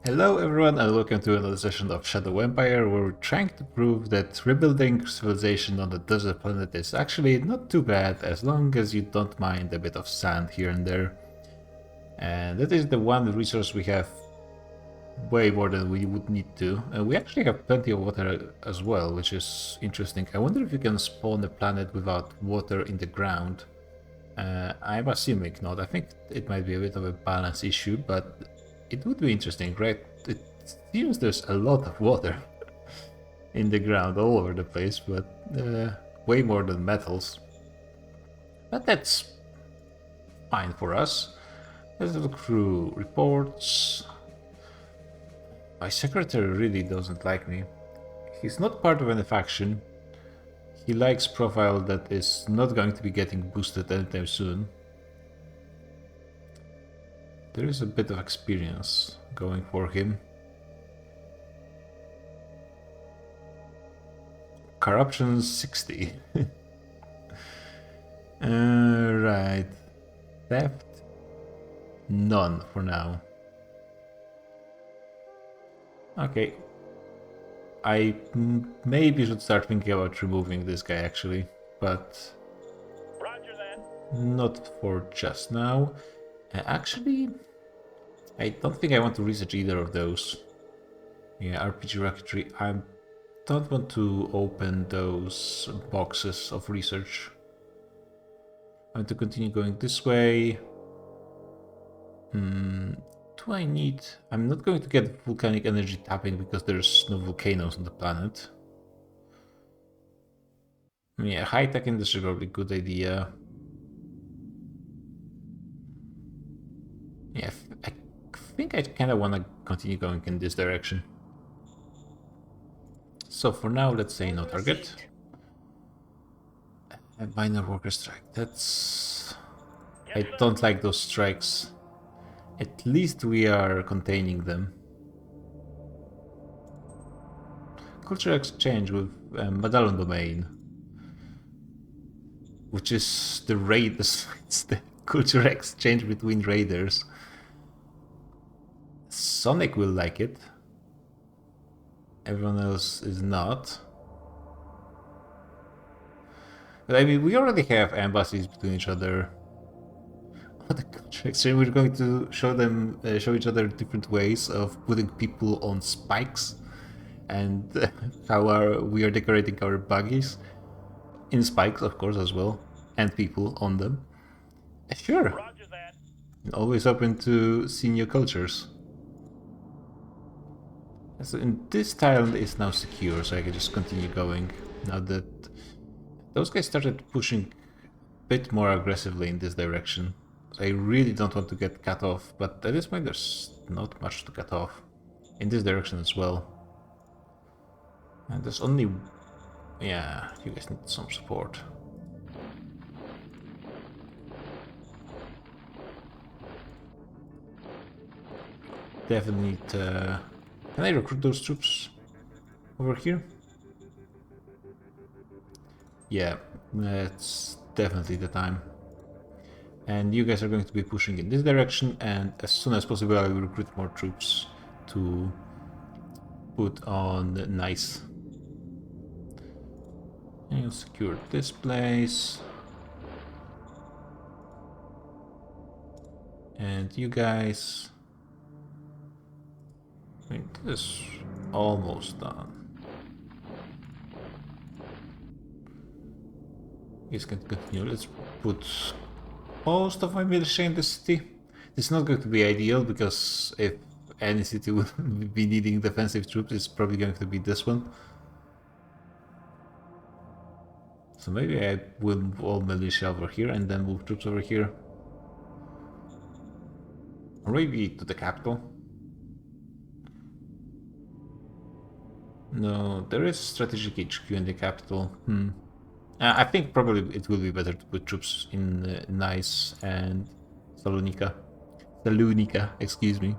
Hello everyone and welcome to another session of Shadow Empire, where we're trying to prove that rebuilding civilization on a desert planet is actually not too bad as long as you don't mind a bit of sand here and there. And that is the one resource we have way more than we would need to. And we actually have plenty of water as well, which is interesting. I wonder if you can spawn a planet without water in the ground. I'm assuming not. I think it might be a bit of a balance issue, but it would be interesting, right? It seems there's a lot of water in the ground all over the place, but way more than metals. But that's fine for us. Let's look through reports. My secretary really doesn't like me. He's not part of any faction. He likes profile that is not going to be getting boosted anytime soon. There is a bit of experience going for him. Corruption 60. Right. Theft? None for now. Okay. I maybe should start thinking about removing this guy actually, but Roger that. not for just now. Actually, I don't think I want to research either of those. Yeah, RPG rocketry. I don't want to open those boxes of research. I want to continue going this way. Do I need... I'm not going to get volcanic energy tapping because there's no volcanoes on the planet. Yeah, high-tech industry is probably a good idea. Yeah, I think I kind of want to continue going in this direction. So for now, let's say no target. A minor worker strike. That's... I don't like those strikes. At least we are containing them. Culture exchange with Medallion Domain. Which is the raid... It's the culture exchange between raiders. Sonic will like it. Everyone else is not. But I mean, we already have embassies between each other. The culture exchange, we're going to show them, show each other different ways of putting people on spikes, and how we are decorating our buggies in spikes, of course, as well, and people on them. Sure. Roger that. Always open to see new cultures. So in this tile is now secure, so I can just continue going. Now that those guys started pushing a bit more aggressively in this direction. So I really don't want to get cut off, but at this point there's not much to cut off. In this direction as well. And there's only... yeah, you guys need some support. Definitely need... can I recruit those troops over here? Yeah, that's definitely the time. And you guys are going to be pushing in this direction, and as soon as possible I will recruit more troops to put on nice. And you'll secure this place. And you guys... I mean, this is almost done. You guys can continue. Let's put most of my militia in the city. It's not going to be ideal, because if any city will be needing defensive troops, it's probably going to be this one. So maybe I will move all militia over here and then move troops over here. Or maybe to the capital. No, there is strategic HQ in the capital. I think probably it will be better to put troops in Nice and Salonika. Excuse me.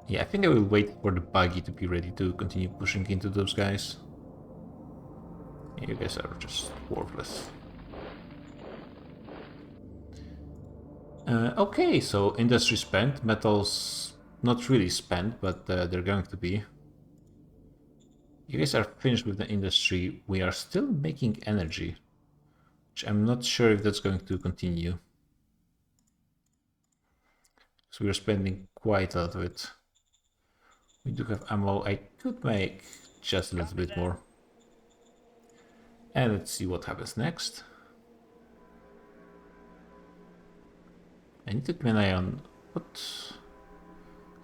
Yeah, I think I will wait for the buggy to be ready to continue pushing into those guys. Yeah, you guys are just worthless. Okay, so industry spent, metals not really spent, but they're going to be. You guys are finished with the industry. We are still making energy, which I'm not sure if that's going to continue. So we're spending quite a lot of it. We do have ammo. I could make just a little bit more. And let's see what happens next. I need to keep an eye on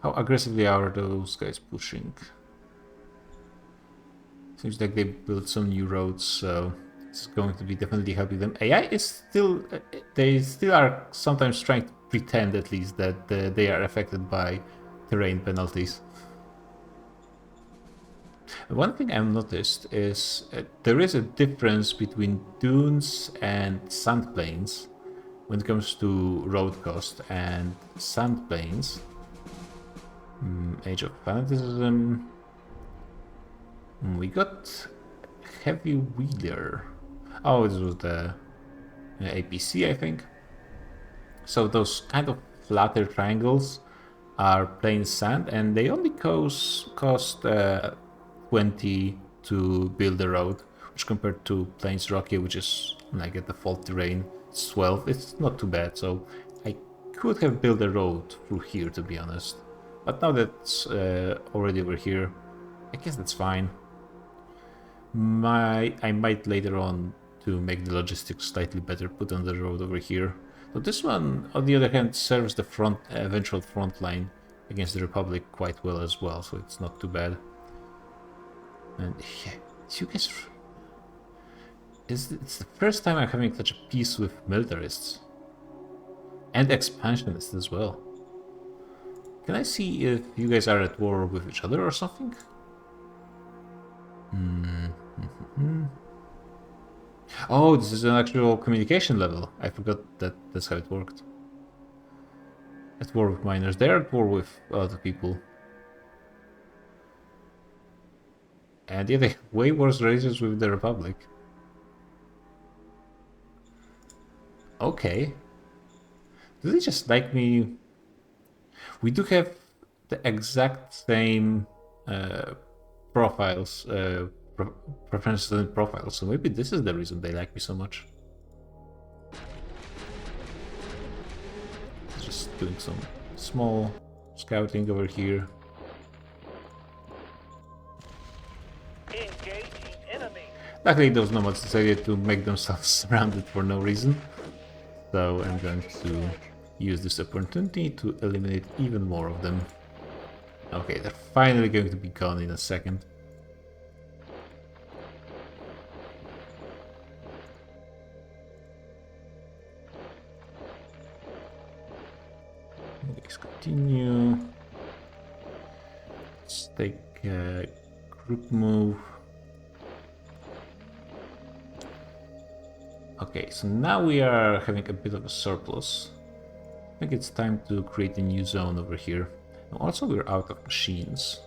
how aggressively are those guys pushing. Seems like they built some new roads, so it's going to be definitely helping them. AI is still, they still are sometimes trying to pretend at least that they are affected by terrain penalties. One thing I've noticed is there is a difference between dunes and sand plains when it comes to road cost. And sand plains, Age of Fanaticism, we got Heavy Wheeler. Oh, this was the APC, I think. So those kind of flatter triangles are plain sand, and they only cost 20 to build the road, which compared to Plains Rocky, which is like a default terrain, it's 12. It's not too bad. So I could have built a road through here, to be honest. But now that's already over here, I guess that's fine. I might later on to make the logistics slightly better put on the road over here. So this one, on the other hand, serves the eventual front line against the Republic quite well as well, so it's not too bad. And yeah, you guys, it's the first time I'm having such a peace with militarists and expansionists as well. Can I see if you guys are at war with each other or something? Oh, this is an actual communication level. I forgot that that's how it worked. At war with miners. They're at war with a lot of people. And yeah, they have way worse relations with the Republic. Okay. Do they just like me? We do have the exact same profiles, preferences and profiles, so maybe this is the reason they like me so much. Just doing some small scouting over here. Engaging enemy. Luckily, those nomads decided to make themselves surrounded for no reason. So I'm going to use this opportunity to eliminate even more of them. Okay, they're finally going to be gone in a second. Let's continue. Let's take a group move. Okay, so now we are having a bit of a surplus. I think it's time to create a new zone over here. And also, we're out of machines.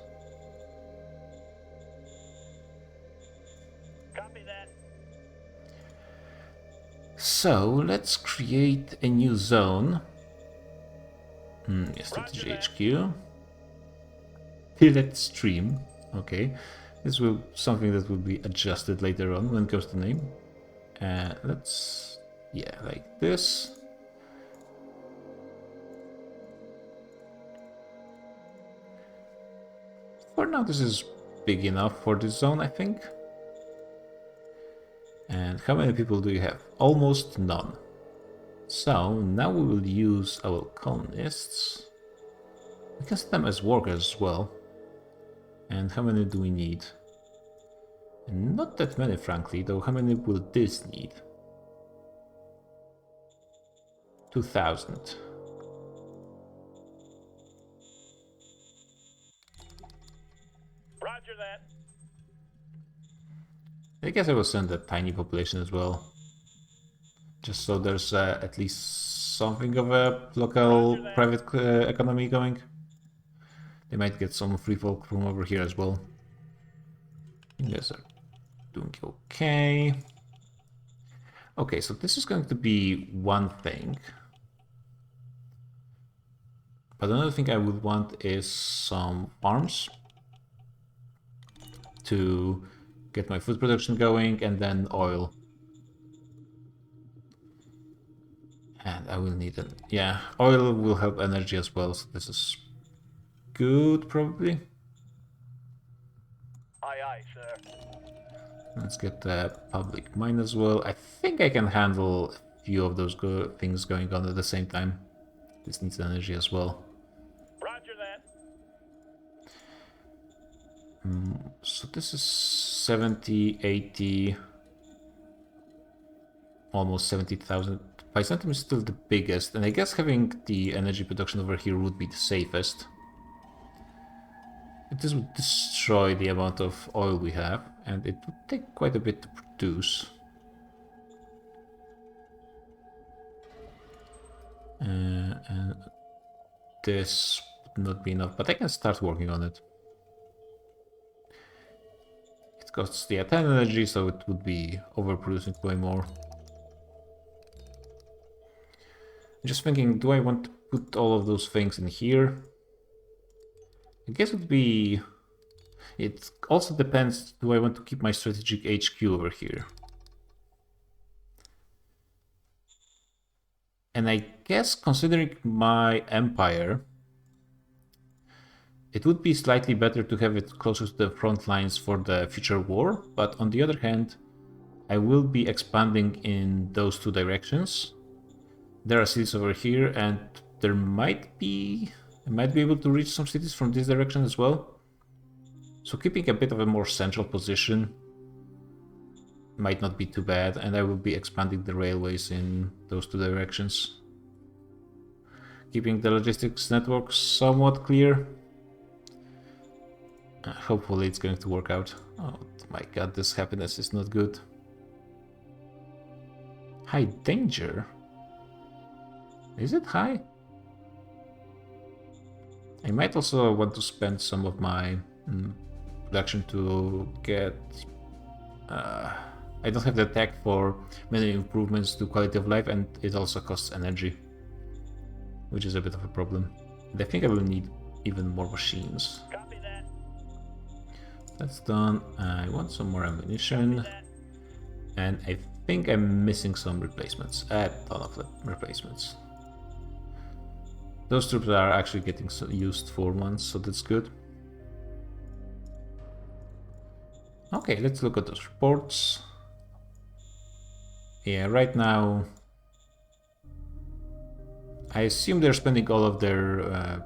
Copy that. So let's create a new zone. Strategy HQ. Pilot stream. Okay, this will something that will be adjusted later on when it comes to name. Let's, yeah, like this. For now, this is big enough for this zone, I think. And how many people do you have? Almost none. So now we will use our colonists. We can set them as workers as well. And how many do we need? Not that many, frankly, though. How many will this need? 2,000. Roger that. I guess I will send a tiny population as well. Just so there's at least something of a local private economy going. They might get some free folk from over here as well. You guys are doing okay. Okay, so this is going to be one thing. But another thing I would want is some farms to get my food production going, and then oil. And I will need it. Yeah, oil will help energy as well, so this is good, probably. Aye, aye, sir. Let's get the public mine as well. I think I can handle a few of those things going on at the same time. This needs energy as well. Roger that. So this is 70, 80, almost 70,000. Byzantium is still the biggest, and I guess having the energy production over here would be the safest. This would destroy the amount of oil we have, and it would take quite a bit to produce. And this would not be enough, but I can start working on it. It costs the 10 energy, so it would be overproducing way more. I'm just thinking, do I want to put all of those things in here? I guess it would be... It also depends, do I want to keep my strategic HQ over here? And I guess, considering my empire, it would be slightly better to have it closer to the front lines for the future war, but on the other hand, I will be expanding in those two directions. There are cities over here, and there might be... I might be able to reach some cities from this direction as well. So keeping a bit of a more central position might not be too bad, and I will be expanding the railways in those two directions. Keeping the logistics network somewhat clear. Hopefully it's going to work out. Oh my god, this happiness is not good. High danger? Is it high? I might also want to spend some of my production to get... I don't have the tech for many improvements to quality of life, and it also costs energy, which is a bit of a problem. And I think I will need even more machines. Copy that. That's done. I want some more ammunition, and I think I'm missing some replacements. A ton of replacements. Those troops are actually getting used for once, so that's good. Okay, let's look at those reports. Yeah, right now I assume they're spending all of their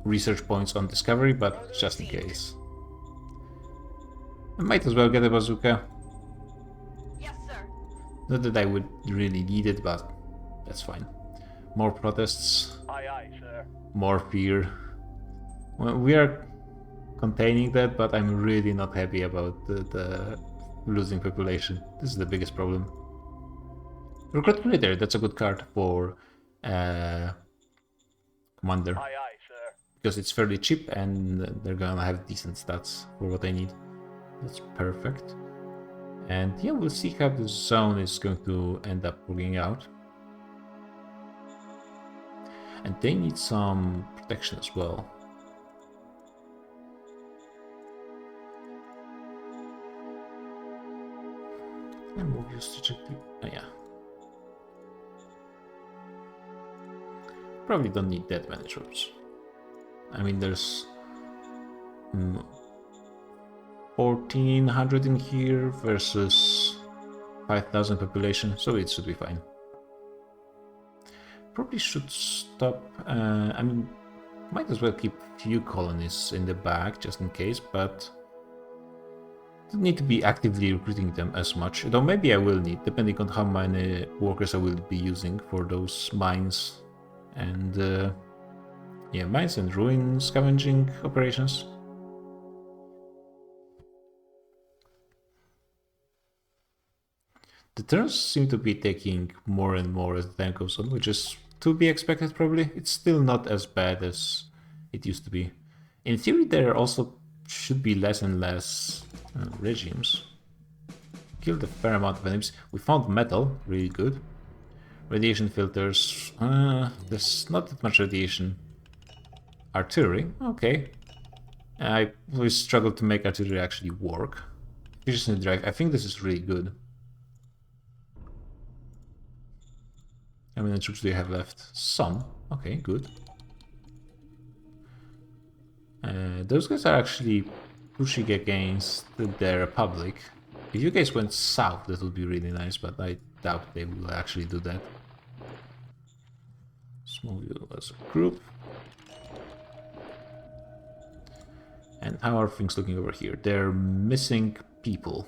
research points on discovery, but just in case. I might as well get a bazooka. Yes, sir. Not that I would really need it, but that's fine. More protests, Aye, aye, sir. more fear. Well, we are containing that, but I'm really not happy about the losing population. This is the biggest problem. Recruit Leader, that's a good card for Commander. Aye, aye, sir. Because it's fairly cheap and they're gonna have decent stats for what I need. That's perfect. And yeah, we'll see how the zone is going to end up working out. And they need some protection as well. Can I move you strategically? Oh yeah. Probably don't need that many troops. I mean, there's 1400 in here versus 5000 population, so it should be fine. Probably should stop. I mean, might as well keep few colonies in the back just in case, but don't need to be actively recruiting them as much. Though maybe I will need, depending on how many workers I will be using for those mines and yeah, mines and ruin scavenging operations. The turns seem to be taking more and more as the time goes on, which is to be expected probably. It's still not as bad as it used to be. In theory, there also should be less and less regimes. Killed a fair amount of enemies. We found metal, really good. Radiation filters, there's not that much radiation. Artillery, okay. I always struggle to make artillery actually work. Efficiency drive, I think this is really good. How many troops do you have left? Some. Okay, good. Those guys are actually pushing against the Republic. If you guys went south, that would be really nice, but I doubt they will actually do that. Smallville as a group. And how are things looking over here? They're missing people.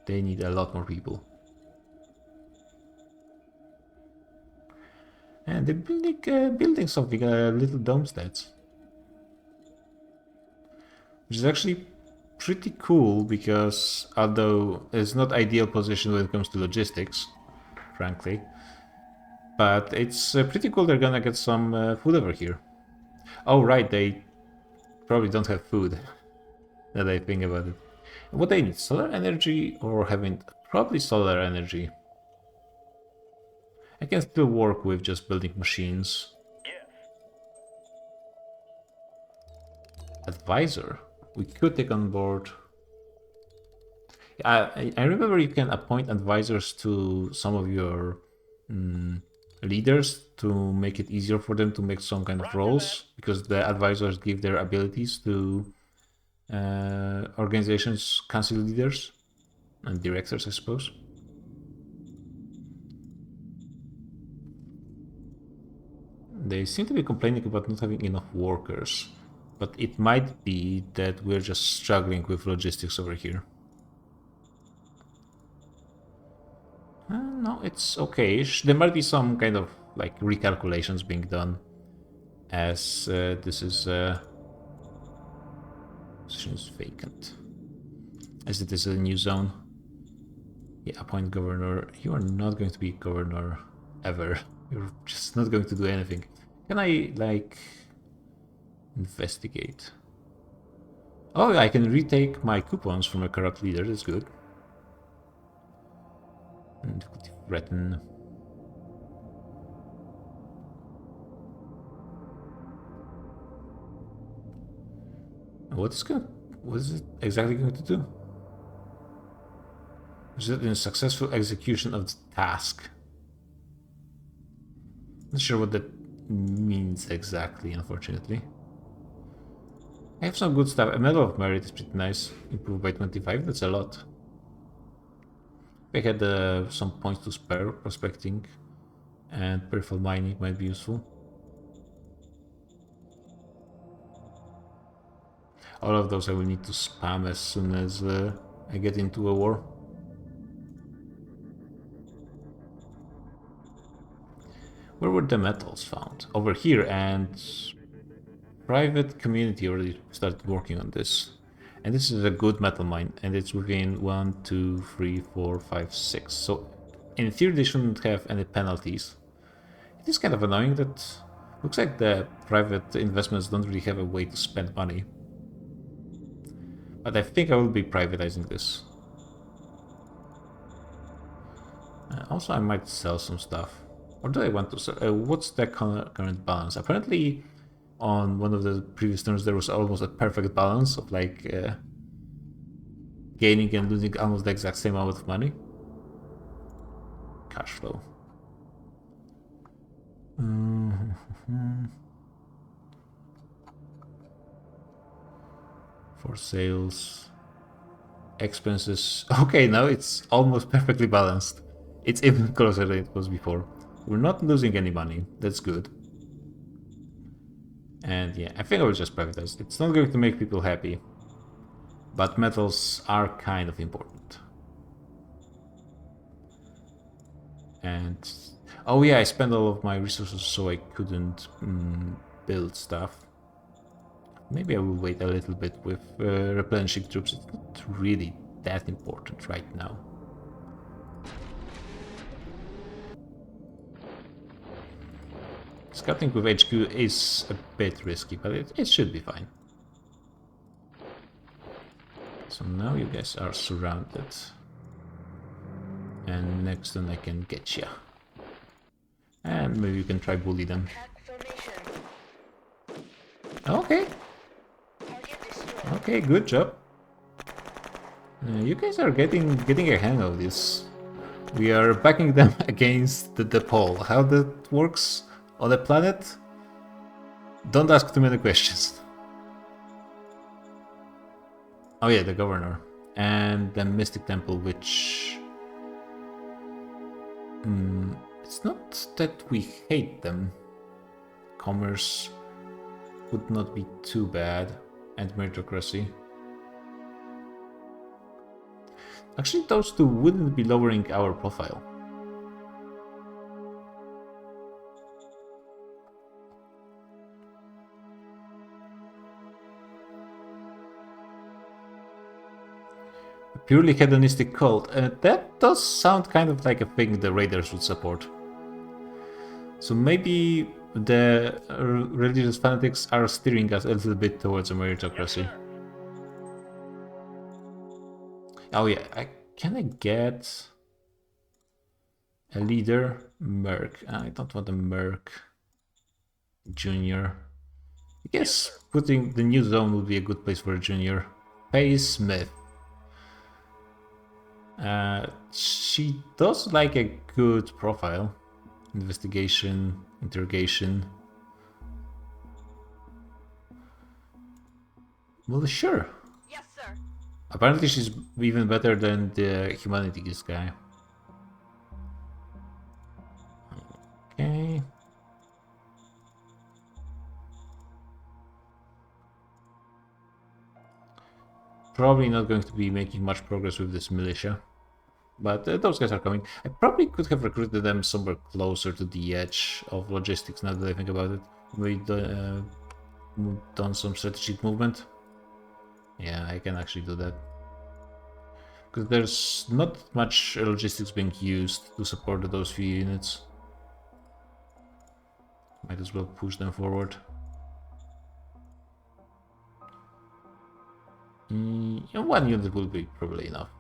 They need a lot more people. And they're building something, little domesteads. Which is actually pretty cool because although it's not ideal position when it comes to logistics, frankly, but it's pretty cool they're gonna get some food over here. Oh right, they probably don't have food, that I think about it. What they need, solar energy or having probably solar energy. I can still work with just building machines. Yes. Advisor. We could take on board. I remember you can appoint advisors to some of your leaders to make it easier for them to make some kind of roles, because the advisors give their abilities to organizations, council leaders, and directors, I suppose. They seem to be complaining about not having enough workers, but it might be that we're just struggling with logistics over here. No, it's okay. There might be some kind of like recalculations being done, as this is position is vacant, as it is a new zone. Yeah, appoint governor. You are not going to be governor ever. You're just not going to do anything. Can I like investigate? Oh, I can retake my coupons from a corrupt leader. That's good. And threaten. What is it exactly going to do? Result in successful execution of the task. Not sure what that means exactly, unfortunately. I have some good stuff. A Medal of Merit is pretty nice. Improved by 25, that's a lot. I had some points to spare. Prospecting and peripheral mining might be useful. All of those I will need to spam as soon as I get into a war. Where were the metals found? Over here, and private community already started working on this. And this is a good metal mine, and it's within 1, 2, 3, 4, 5, 6. So in theory they shouldn't have any penalties. It is kind of annoying that looks like the private investments don't really have a way to spend money. But I think I will be privatizing this. Also I might sell some stuff. Or do I want to sell? What's the current balance? Apparently on one of the previous turns there was almost a perfect balance of like gaining and losing almost the exact same amount of money. Cash flow. For sales. Expenses. Okay, now it's almost perfectly balanced. It's even closer than it was before. We're not losing any money. That's good. And yeah, I think I will just privatize. It's not going to make people happy, but metals are kind of important. And oh yeah, I spent all of my resources so I couldn't build stuff. Maybe I will wait a little bit with replenishing troops. It's not really that important right now. Scouting with HQ is a bit risky, but it should be fine. So now you guys are surrounded. And next turn I can get ya. And maybe you can try bully them. Attack formation. Okay. Okay, good job. You guys are getting a hang of this. We are backing them against the pole. How that works on a planet? Don't ask too many questions. Oh yeah, the governor. And the Mystic Temple, which... it's not that we hate them. Commerce would not be too bad. And meritocracy. Actually, those two wouldn't be lowering our profile. A purely hedonistic cult. That does sound kind of like a thing the Raiders would support. So maybe the religious fanatics are steering us a little bit towards a meritocracy. Oh yeah, can I get a leader? Merc. I don't want a Merc Junior. I guess putting the new zone would be a good place for a junior. Pace Smith. She does like a good profile. Investigation, interrogation. Well, sure. Yes, sir. Apparently she's even better than the humanities guy. Okay. Probably not going to be making much progress with this militia. But those guys are coming. I probably could have recruited them somewhere closer to the edge of logistics now that I think about it. We've done some strategic movement. Yeah, I can actually do that. Because there's not much logistics being used to support those few units. Might as well push them forward. One unit will be probably enough.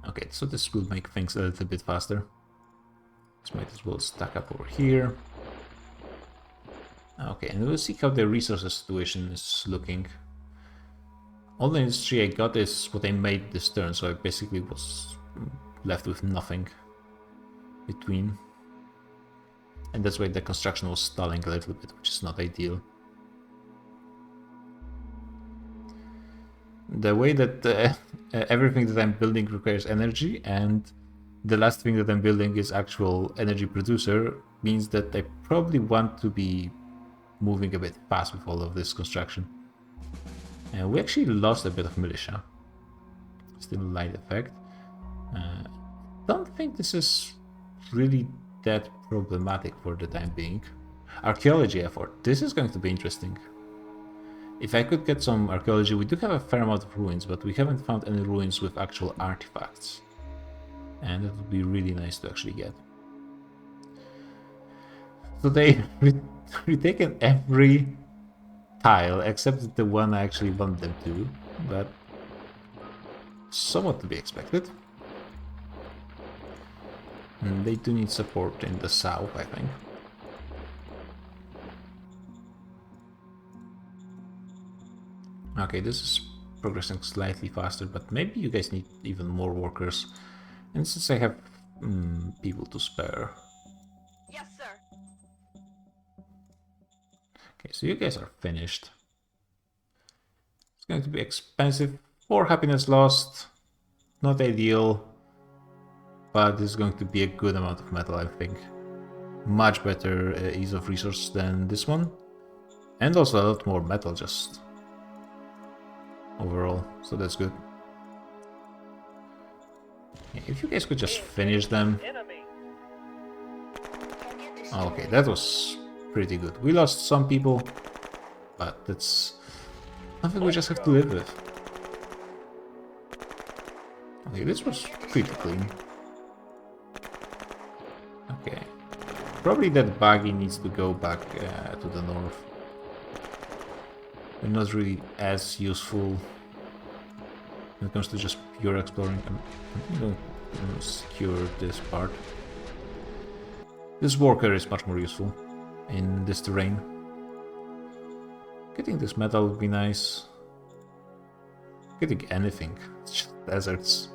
Okay, so this will make things a little bit faster. This might as well stack up over here. Okay, and we'll see how the resources situation is looking. All the industry I got is what I made this turn, so I basically was left with nothing between. And that's why the construction was stalling a little bit, which is not ideal. The way that everything that I'm building requires energy, and the last thing that I'm building is actual energy producer, means that I probably want to be moving a bit fast with all of this construction. And we actually lost a bit of militia. Still light effect. Don't think this is really that problematic for the time being. Archaeology effort. This is going to be interesting. If I could get some archaeology, we do have a fair amount of ruins, but we haven't found any ruins with actual artifacts. And it would be really nice to actually get. So they retaken every tile except the one I actually want them to, but somewhat to be expected. And they do need support in the south, I think. Okay, this is progressing slightly faster, but maybe you guys need even more workers. And since I have people to spare. Yes, sir. Okay, so you guys are finished. It's going to be expensive. 4 happiness lost. Not ideal. But this is going to be a good amount of metal, I think. Much better ease of resource than this one. And also a lot more metal just overall, so that's good. Yeah, if you guys could just finish them. Okay, that was pretty good. We lost some people, but that's something we just have to live with. Okay, this was pretty clean. Okay. Probably that buggy needs to go back to the north. They're not really as useful when it comes to just pure exploring. I'm going to secure this part. This worker is much more useful. in this terrain. Getting this metal would be nice. Getting anything. It's just deserts.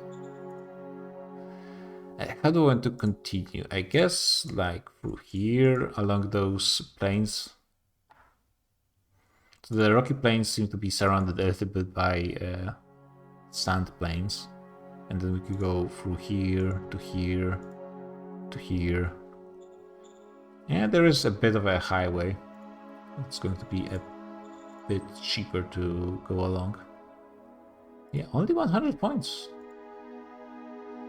How do I want to continue? I guess like through here along those plains. So the rocky plains seem to be surrounded a little bit by sand plains. And then we could go through here to here to here. Yeah, there is a bit of a highway. It's going to be a bit cheaper to go along. Yeah, only 100 points.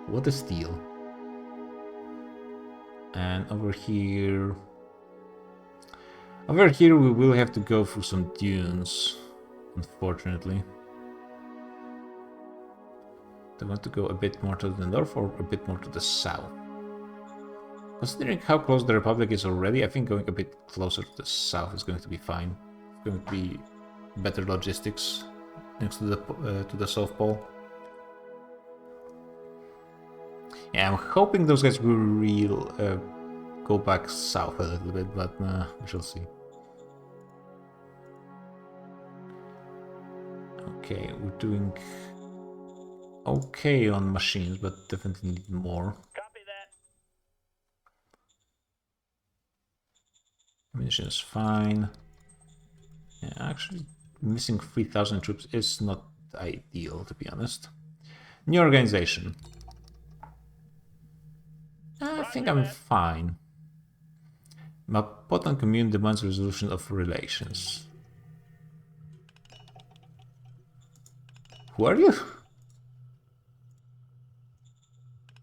What a steal. And over here we will have to go through some dunes, unfortunately. Do I want to go a bit more to the north or a bit more to the south? Considering how close the Republic is already, I think going a bit closer to the south is going to be fine. It's going to be better logistics next to the South Pole. Yeah, I'm hoping those guys will go back south a little bit, but we shall see. Okay, we're doing okay on machines, but definitely need more. Copy that. Ammunition is fine. Yeah, actually, missing 3,000 troops is not ideal, to be honest. New organization. I think I'm fine. Mapotan commune demands resolution of relations. Who are you?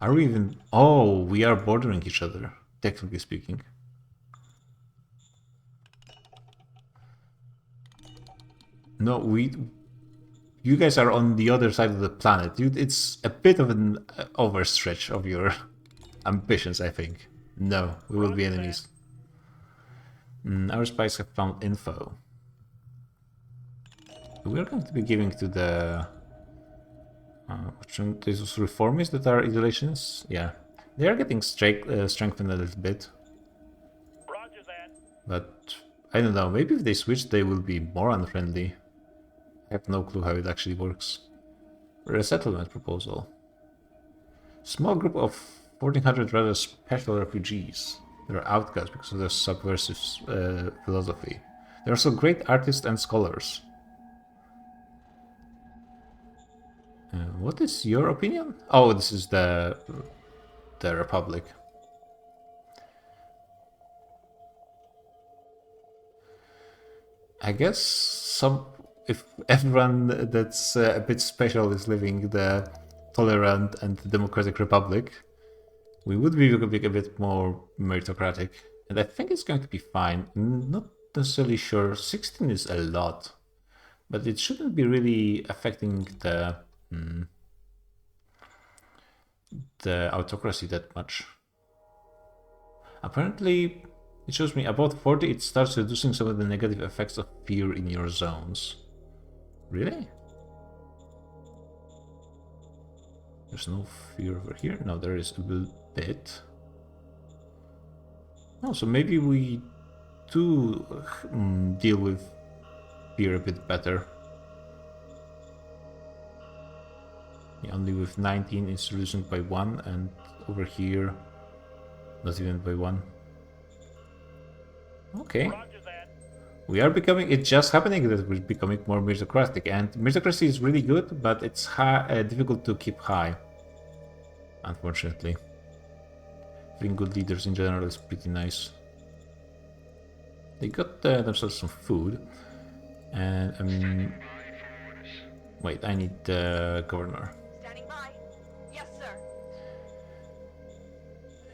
Are we even... Oh, we are bordering each other, technically speaking. No, you guys are on the other side of the planet. It's a bit of an overstretch of your ambitions, I think. No, we will be enemies. Our spies have found info. We are going to be giving to the... these reformists that are isolations? Yeah. They are getting strengthened a little bit. Roger that. But, I don't know, maybe if they switch they will be more unfriendly. I have no clue how it actually works. Resettlement proposal. Small group of 1400 rather special refugees. They're outcasts because of their subversive philosophy. They're also great artists and scholars. What is your opinion? Oh, this is the Republic. I guess if everyone that's a bit special is living the tolerant and democratic republic, we would be a bit more meritocratic, and I think it's going to be fine. Not necessarily sure. 16 is a lot, but it shouldn't be really affecting the autocracy that much. Apparently, it shows me about 40 it starts reducing some of the negative effects of fear in your zones. Really? There's no fear over here? No, there is a bit. Oh, so maybe we do deal with fear a bit better. Yeah, only with 19 it's reducing by 1, and over here not even by 1. Okay. Roger that. We are becoming, it's just happening that we're becoming more meritocratic, and meritocracy is really good, but it's difficult to keep high, unfortunately. Having good leaders in general is pretty nice. They got themselves some food, and wait, I need the governor. Standing by. Yes, sir.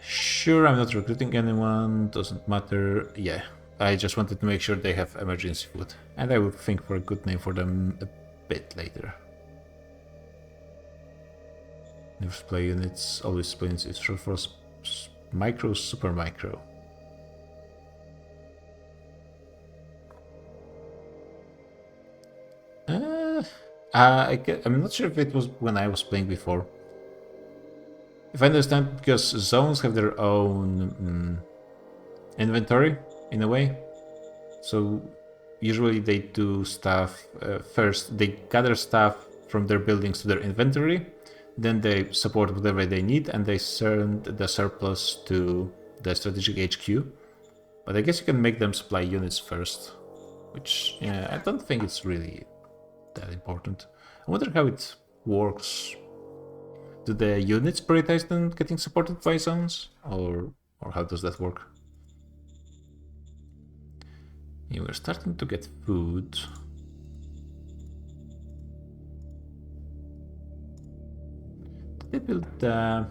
Sure, I'm not recruiting anyone, doesn't matter. Yeah, I just wanted to make sure they have emergency food, and I will think for a good name for them a bit later. Never play units, always play units. It's short for micro, super micro. I'm not sure if it was when I was playing before. If I understand, because zones have their own inventory, in a way. So usually they do stuff first, they gather stuff from their buildings to their inventory, then they support whatever they need, and they send the surplus to the strategic HQ. But I guess you can make them supply units first, which I don't think it's really that important. I wonder how it works. Do the units prioritize them getting supported by zones, or how does that work? Yeah, we're starting to get food. Did they build the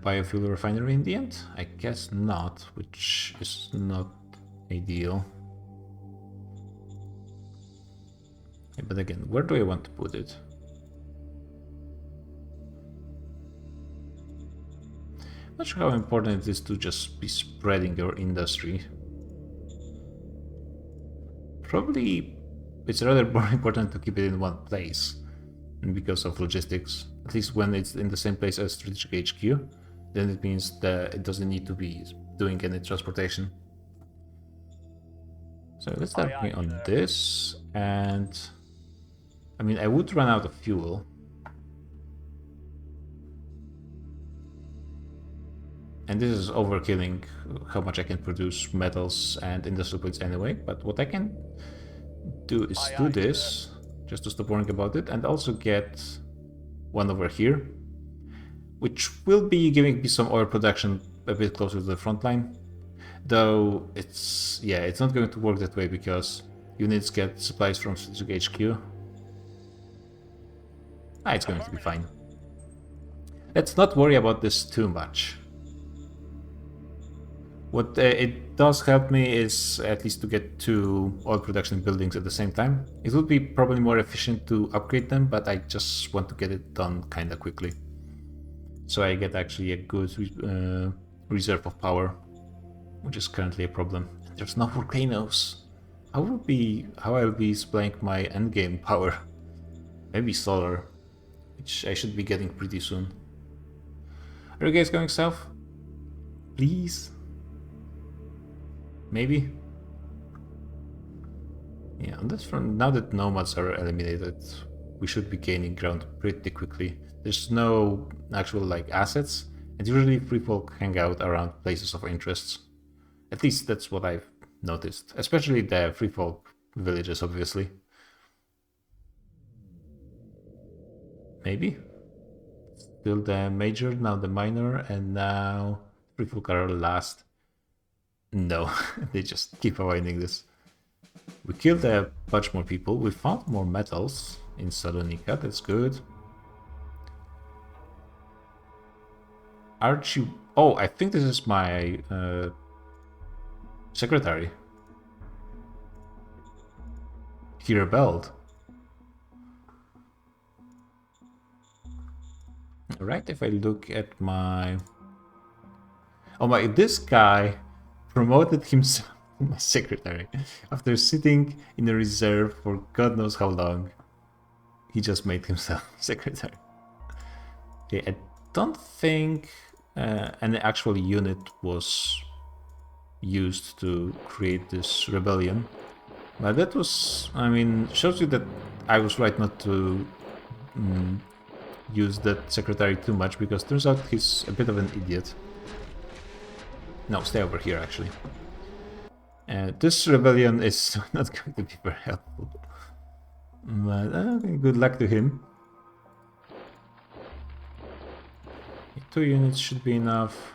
biofuel refinery in the end? I guess not, which is not ideal. Yeah, but again, where do I want to put it? Not sure how important it is to just be spreading your industry. Probably it's rather more important to keep it in one place because of logistics. At least when it's in the same place as strategic HQ, then it means that it doesn't need to be doing any transportation. So let's start me on this, and I mean I would run out of fuel. And this is overkilling how much I can produce metals and industrial goods anyway, but what I can do is do this, just to stop worrying about it, and also get one over here, which will be giving me some oil production a bit closer to the front line. Though it's not going to work that way because units get supplies from strategic HQ. It's going to be fine. Let's not worry about this too much. What it does help me is at least to get 2 oil production buildings at the same time. It would be probably more efficient to upgrade them, but I just want to get it done kinda quickly. So I get actually a good reserve of power, which is currently a problem. There's no volcanoes. How I'll be supplying my endgame power? Maybe solar, which I should be getting pretty soon. Are you guys going south? Please? Maybe? Yeah, on this front, now that nomads are eliminated, we should be gaining ground pretty quickly. There's no actual like assets, and usually free folk hang out around places of interests. At least that's what I've noticed, especially the free folk villages, obviously. Maybe? Still the major, now the minor, and now free folk are last. No, they just keep avoiding this. We killed a bunch more people. We found more metals in Salonika, that's good. Archie... Oh, I think this is my secretary. He rebelled. Right, if I look at my... Oh my, this guy promoted himself to my secretary after sitting in a reserve for God knows how long. He just made himself secretary. Okay, I don't think an actual unit was used to create this rebellion. But that was, I mean, shows you that I was right not to use that secretary too much, because turns out he's a bit of an idiot. No, stay over here, actually. This rebellion is not going to be very helpful. But good luck to him. 2 units should be enough.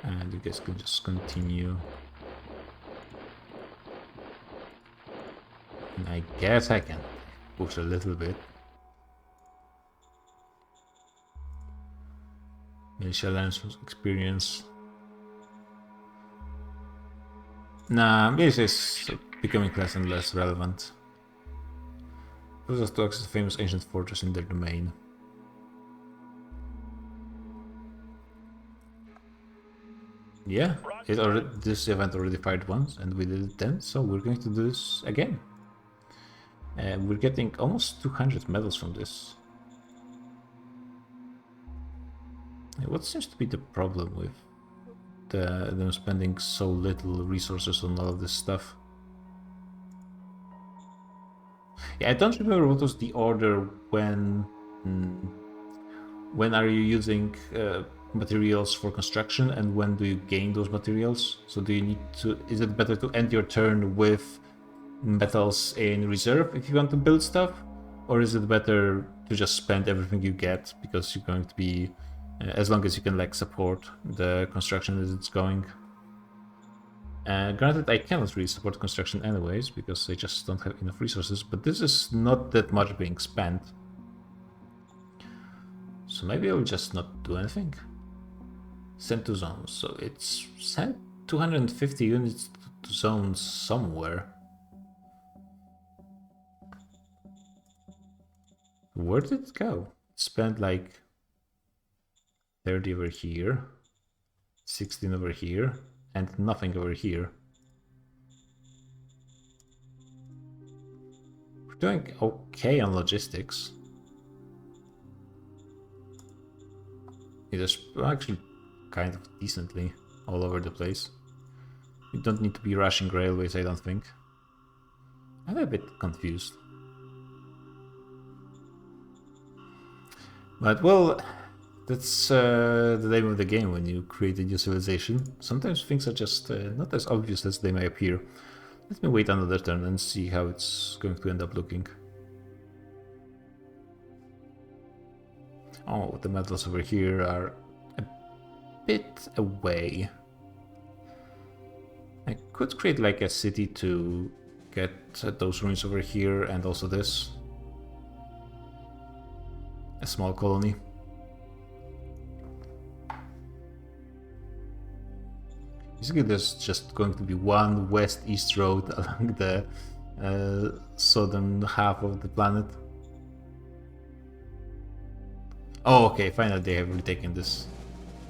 And you guys can just continue. And I guess I can push a little bit. Militia learns experience. Nah, this is becoming less and less relevant. Allows us to access the famous ancient fortress in their domain. Yeah, this event already fired once, and we did it then, so we're going to do this again. We're getting almost 200 medals from this. What seems to be the problem with them spending so little resources on all of this stuff? Yeah, I don't remember what was the order when are you using materials for construction and when do you gain those materials? So do you need to, is it better to end your turn with metals in reserve if you want to build stuff? Or is it better to just spend everything you get because you're going to be, as long as you can like support the construction as it's going? Granted, I cannot really support construction anyways because I just don't have enough resources, but this is not that much being spent. So maybe I'll just not do anything. Send to zones. So it's sent 250 units to zones somewhere. Where did it go? It spent like 30 over here, 16 over here, and nothing over here. We're doing okay on logistics. It is actually kind of decently all over the place. You don't need to be rushing railways, I don't think. I'm a bit confused. But well, that's the name of the game when you create a new civilization. Sometimes things are just not as obvious as they may appear. Let me wait another turn and see how it's going to end up looking. Oh, the metals over here are a bit away. I could create like a city to get those ruins over here and also this. A small colony. Basically, there's just going to be one west-east road along the southern half of the planet. Oh, okay, finally they have retaken this.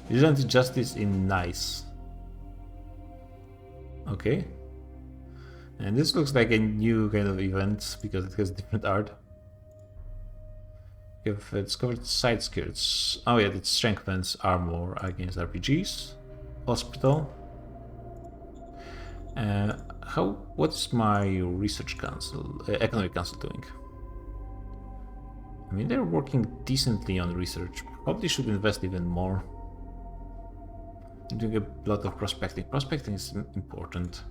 Vigilante Justice in Nice. Okay. And this looks like a new kind of event because it has different art. You've discovered side skirts. Oh yeah, it strengthens armor against RPGs. Hospital. What's my research council, economic council doing? I mean, they're working decently on research. Probably should invest even more. I'm doing a lot of prospecting. Prospecting is important.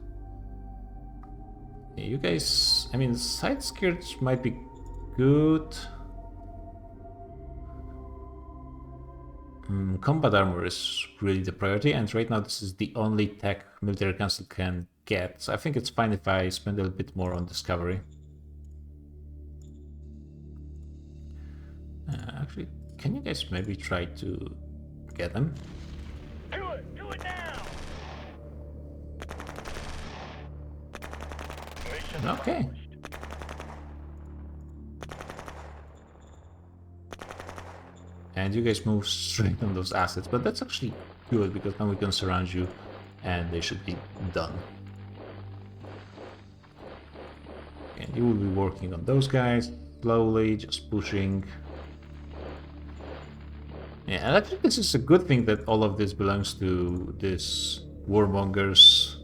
Yeah, you guys, I mean, side skirts might be good. Combat armor is really the priority, and right now this is the only tech military council can get. So I think it's fine if I spend a little bit more on discovery. Actually, can you guys maybe try to get them? Do it now! Mission Okay. accomplished. And you guys move straight on those assets, but that's actually good because now we can surround you and they should be done. And you will be working on those guys slowly, just pushing. Yeah, and I think this is a good thing that all of this belongs to this warmongers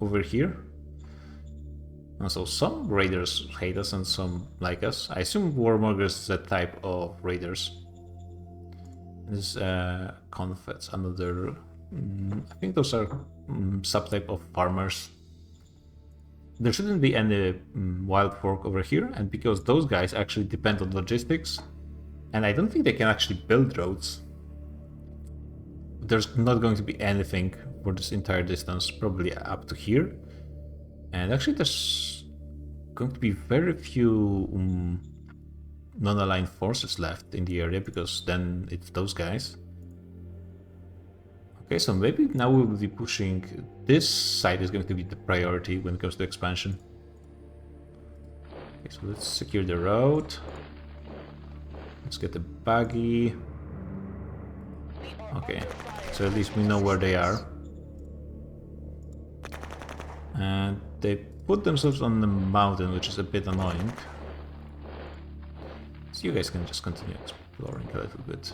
over here. And so some raiders hate us and some like us. I assume warmongers is a type of raiders. This confeds, another. I think those are subtype of farmers. There shouldn't be any wild fork over here, and because those guys actually depend on logistics, and I don't think they can actually build roads. There's not going to be anything for this entire distance, probably up to here. And actually there's going to be very few non-aligned forces left in the area, because then it's those guys. Okay, so maybe now we will be pushing. This side is going to be the priority when it comes to expansion. Okay, so let's secure the road. Let's get the buggy. Okay, so at least we know where they are. And They put themselves on the mountain, which is a bit annoying. So you guys can just continue exploring a little bit.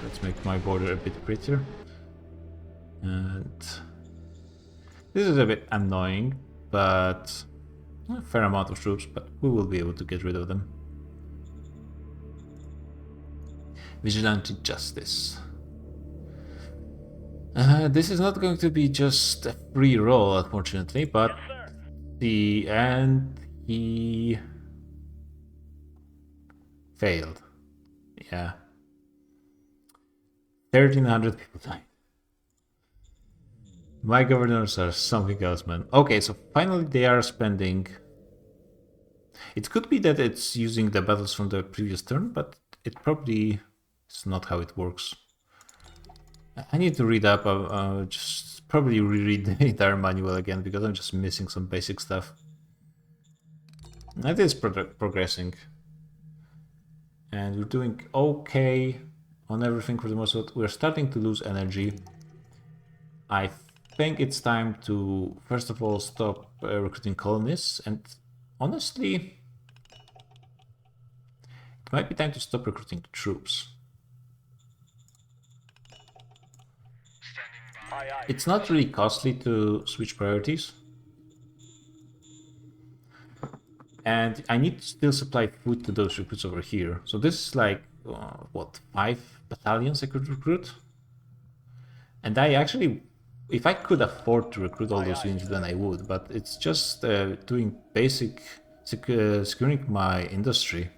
Let's make my border a bit prettier. And this is a bit annoying, but a fair amount of troops, but we will be able to get rid of them. Vigilante justice. This is not going to be just a free roll, unfortunately, but Yes, sir. he failed. Yeah. 1,300 people died. My governors are something else, man. Okay, so finally they are spending... It could be that it's using the battles from the previous turn, but it probably is not how it works. I need to read up, just probably reread the entire manual again, because I'm just missing some basic stuff. It is progressing. And we're doing okay on everything for the most part. We're starting to lose energy. I think it's time to, first of all, stop recruiting colonists, and honestly, it might be time to stop recruiting troops. Aye, aye. It's not really costly to switch priorities. And I need to still supply food to those recruits over here. So this is like, what, 5 battalions I could recruit? And I actually, if I could afford to recruit all those units, then I would. But it's just doing basic, securing my industry.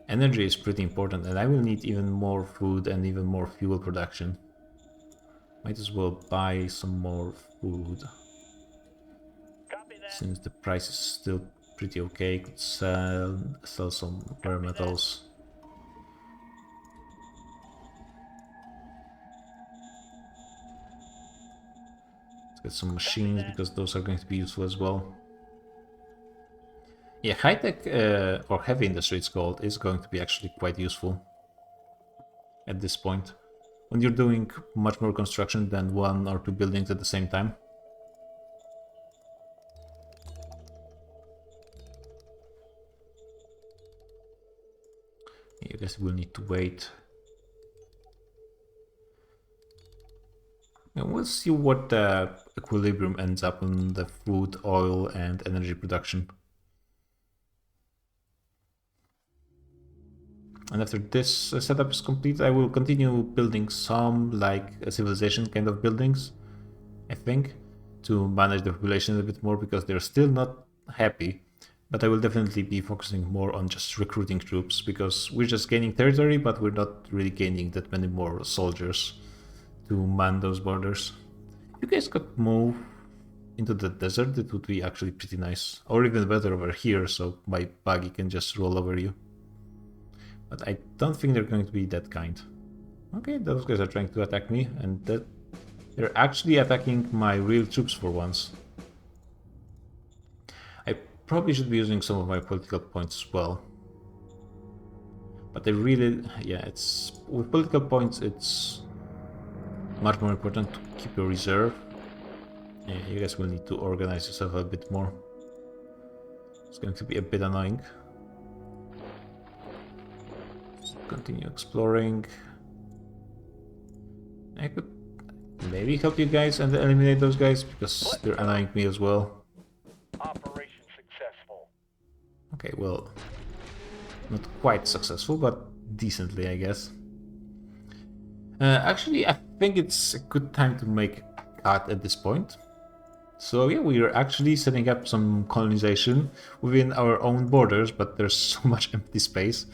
Energy is pretty important, and I will need even more food and even more fuel production. Might as well buy some more food. Copy that. Since the price is still pretty okay, could sell some rare metals. Let's get some machines, because those are going to be useful as well. Yeah, high-tech or heavy industry it's called is going to be actually quite useful at this point, when you're doing much more construction than 1 or 2 buildings at the same time. I guess we'll need to wait. And we'll see what the equilibrium ends up on the food, oil, and energy production. And after this setup is complete, I will continue building some, like, a civilization kind of buildings, I think, to manage the population a bit more, because they're still not happy. But I will definitely be focusing more on just recruiting troops, because we're just gaining territory, but we're not really gaining that many more soldiers to man those borders. If you guys could move into the desert, it would be actually pretty nice. Or even better over here, so my buggy can just roll over you. But I don't think they're going to be that kind. Okay, those guys are trying to attack me, and they're actually attacking my real troops for once. I probably should be using some of my political points as well. But I really, yeah, it's with political points, it's much more important to keep your reserve. Yeah, you guys will need to organize yourself a bit more. It's going to be a bit annoying. Continue exploring. I could maybe help you guys and eliminate those guys, because they're annoying me as well. Operation successful. Okay, well, not quite successful, but decently, I guess. Actually, I think it's a good time to make a cut at this point. So yeah, we are actually setting up some colonization within our own borders, but there's so much empty space.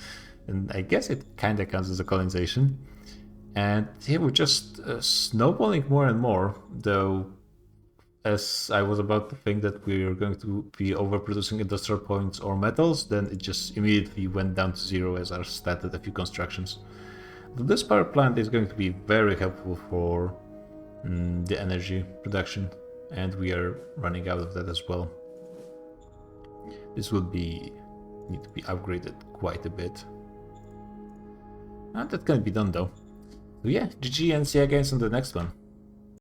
And I guess it kind of counts as a colonization. And here we're just snowballing more and more, though, as I was about to think that we are going to be overproducing industrial points or metals, then it just immediately went down to 0 as I started a few constructions. But this power plant is going to be very helpful for the energy production, and we are running out of that as well. This will need to be upgraded quite a bit. And that can be done though. So yeah, GG, and see you guys on the next one.